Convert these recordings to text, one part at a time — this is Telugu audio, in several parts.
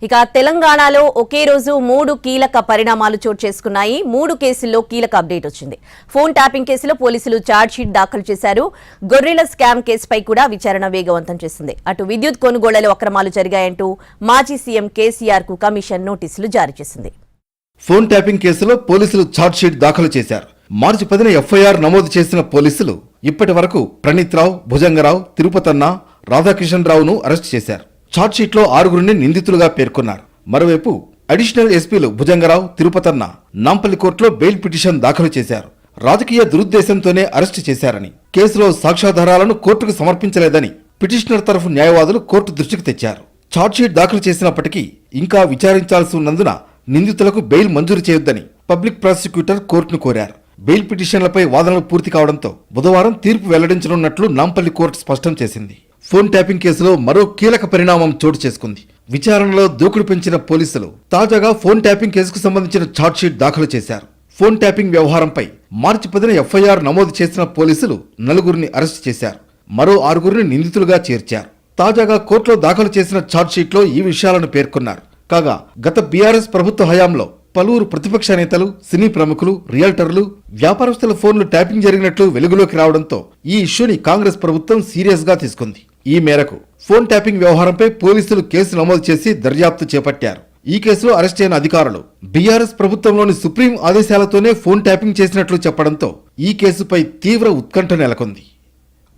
ఇక తెలంగాణలో ఒకే రోజు 3 కీలక పరిణామాలు చోటు చేసుకున్నాయి. 3 కేసుల్లో కీలక అప్డేట్ వచ్చింది. ఫోన్ ట్యాపింగ్ కేసులో పోలీసులు ఛార్జ్షీట్ దాఖలు చేశారు. గొర్రెల స్కామ్ కేసుపై కూడా విచారణ వేగవంతం చేసింది. అటు విద్యుత్ కొనుగోళ్లలో అక్రమాలు జరిగాయంటూ మాజీ సీఎం కేసీఆర్ కు కమిషన్ నోటీసులు జారీ చేసింది. ఫోన్ ట్యాపింగ్ కేసులో పోలీసులు ఛార్జ్షీట్ దాఖలు చేశారు. మార్చి 10న ఎఫ్ఐఆర్ నమోదు చేసిన పోలీసులు ఇప్పటి వరకు ప్రణీత్ రావు, భుజంగరావు, తిరుపతన్న, రాధాకిషన్ రావును అరెస్ట్ చేశారు. ఛార్జ్షీట్లో 6గురిని నిందితులుగా పేర్కొన్నారు. మరోవైపు అడిషనల్ ఎస్పీలు భుజంగరావు, తిరుపతన్న నాంపల్లి కోర్టులో బెయిల్ పిటిషన్ దాఖలు చేశారు. రాజకీయ దురుద్దేశంతోనే అరెస్టు చేశారని, కేసులో సాక్ష్యాధారాలను కోర్టుకు సమర్పించలేదని పిటిషనర్ తరఫు న్యాయవాదులు కోర్టు దృష్టికి తెచ్చారు. ఛార్జ్షీట్ దాఖలు చేసినప్పటికీ ఇంకా విచారించాల్సి ఉన్నందున నిందితులకు బెయిల్ మంజూరు చేయొద్దని పబ్లిక్ ప్రాసిక్యూటర్ కోర్టును కోరారు. బెయిల్ పిటిషన్లపై వాదనలు పూర్తి కావడంతో బుధవారం తీర్పు వెల్లడించనున్నట్లు నాంపల్లి కోర్టు స్పష్టం చేసింది. ఫోన్ ట్యాపింగ్ కేసులో మరో కీలక పరిణామం చోటు చేసుకుంది. విచారణలో దూకుడు పెంచిన పోలీసులు తాజాగా ఫోన్ ట్యాపింగ్ కేసుకు సంబంధించిన ఛార్జ్షీట్ దాఖలు చేశారు. ఫోన్ ట్యాపింగ్ వ్యవహారంపై మార్చి 10న ఎఫ్ఐఆర్ నమోదు చేసిన పోలీసులు 4గురిని అరెస్టు చేశారు. మరో 6గురిని నిందితులుగా చేర్చారు. తాజాగా కోర్టులో దాఖలు చేసిన ఛార్జ్షీట్లో ఈ విషయాలను పేర్కొన్నారు. కాగా గత బీఆర్ఎస్ ప్రభుత్వ హయాంలో పలువురు ప్రతిపక్ష నేతలు, సినీ ప్రముఖులు, రియల్టర్లు, వ్యాపారస్తుల ఫోన్లు ట్యాపింగ్ జరిగినట్లు వెలుగులోకి రావడంతో ఈ ఇష్యూని కాంగ్రెస్ ప్రభుత్వం సీరియస్ గా తీసుకుంది. ఈ మేరకు ఫోన్ ట్యాపింగ్ వ్యవహారంపై పోలీసులు కేసు నమోదు చేసి దర్యాప్తు చేపట్టారు. ఈ కేసులో అరెస్ట్ అయిన అధికారులు బీఆర్ఎస్ ప్రభుత్వంలోని సుప్రీం ఆదేశాలతోనే ఫోన్ ట్యాపింగ్ చేసినట్లు చెప్పడంతో ఈ కేసుపై తీవ్ర ఉత్కంఠ నెలకొంది.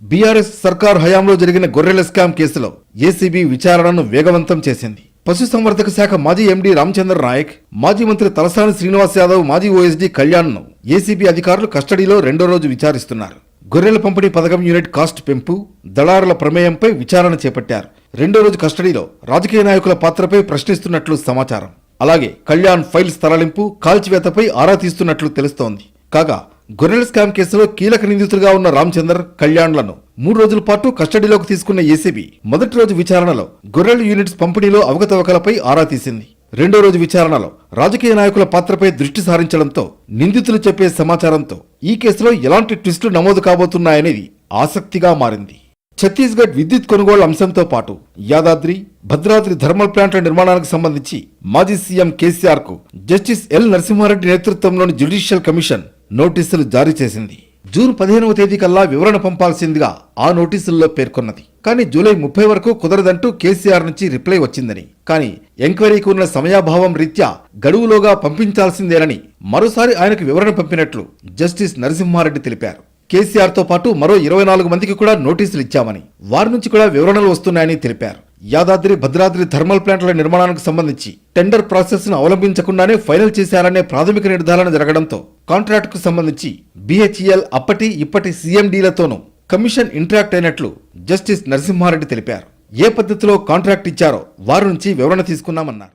బీఆర్ఎస్ సర్కార్ హయాంలో జరిగిన గొర్రెల స్కామ్ కేసులో ఏసీబీ విచారణను వేగవంతం చేసింది. పశుసంవర్ధక శాఖ మాజీ ఎండీ రామచంద్ర నాయక్, మాజీ మంత్రి తలసాని శ్రీనివాస్ యాదవ్, మాజీ ఓఎస్డీ కళ్యాణ్ను ఏసీబీ అధికారులు కస్టడీలో 2వ రోజు విచారిస్తున్నారు. గొర్రెల పంపిణీ పథకం యూనిట్ కాస్ట్ పెంపు, దళారుల ప్రమేయంపై విచారణ చేపట్టారు. 2వ రోజు కస్టడీలో రాజకీయ నాయకుల పాత్రపై ప్రశ్నిస్తున్నట్లు సమాచారం. అలాగే కళ్యాణ్ ఫైల్స్ తరలింపు, కాల్చివేతపై ఆరా తీస్తున్నట్లు తెలుస్తోంది. కాగా గొర్రెల స్కామ్ కేసులో కీలక నిందితులుగా ఉన్న రామచందర్, కళ్యాణ్లను 3 రోజుల పాటు కస్టడీలోకి తీసుకున్న ఏసీబీ మొదటి రోజు విచారణలో గొర్రెల యూనిట్స్ పంపిణీలో అవకతవకలపై ఆరా తీసింది. 2వ రోజు విచారణలో రాజకీయ నాయకుల పాత్రపై దృష్టి సారించడంతో నిందితులు చెప్పే సమాచారంతో ఈ కేసులో ఎలాంటి ట్విస్టులు నమోదు కాబోతున్నాయనేది ఆసక్తిగా మారింది. ఛత్తీస్గఢ్ విద్యుత్ కొనుగోలు అంశంతో పాటు యాదాద్రి, భద్రాద్రి థర్మల్ ప్లాంట్ల నిర్మాణానికి సంబంధించి మాజీ సీఎం కేసీఆర్ కు జస్టిస్ ఎల్ నరసింహారెడ్డి నేతృత్వంలోని జ్యుడిషియల్ కమిషన్ నోటీసులు జారీ చేసింది. జూన్ 15వ తేదీ కల్లా వివరణ పంపాల్సిందిగా ఆ నోటీసుల్లో పేర్కొన్నది. కానీ జూలై 30 వరకు కుదరదంటూ కేసీఆర్ నుంచి రిప్లై వచ్చిందని, కానీ ఎంక్వైరీకి ఉన్న సమయాభావం రీత్యా గడువులోగా పంపించాల్సిందేనని మరోసారి ఆయనకు వివరణ పంపినట్లు జస్టిస్ నరసింహారెడ్డి తెలిపారు. కేసీఆర్ తో పాటు మరో 24 మందికి కూడా నోటీసులు ఇచ్చామని, వారి నుంచి కూడా వివరణలు వస్తున్నాయని తెలిపారు. యాదాద్రి, భద్రాద్రి థర్మల్ ప్లాంట్ల నిర్మాణానికి సంబంధించి టెండర్ ప్రాసెస్ ను అవలంబించకుండానే ఫైనల్ చేశారనే ప్రాథమిక నిర్ధారణ జరగడంతో కాంట్రాక్ట్ కు సంబంధించి BHEL అప్పటి ఇప్పటి CMDలతోనూ కమిషన్ ఇంటరాక్ట్ అయినట్లు జస్టిస్ నరసింహారెడ్డి తెలిపారు. ఏ పద్ధతిలో కాంట్రాక్ట్ ఇచ్చారో వారి నుంచి వివరణ తీసుకున్నామన్నారు.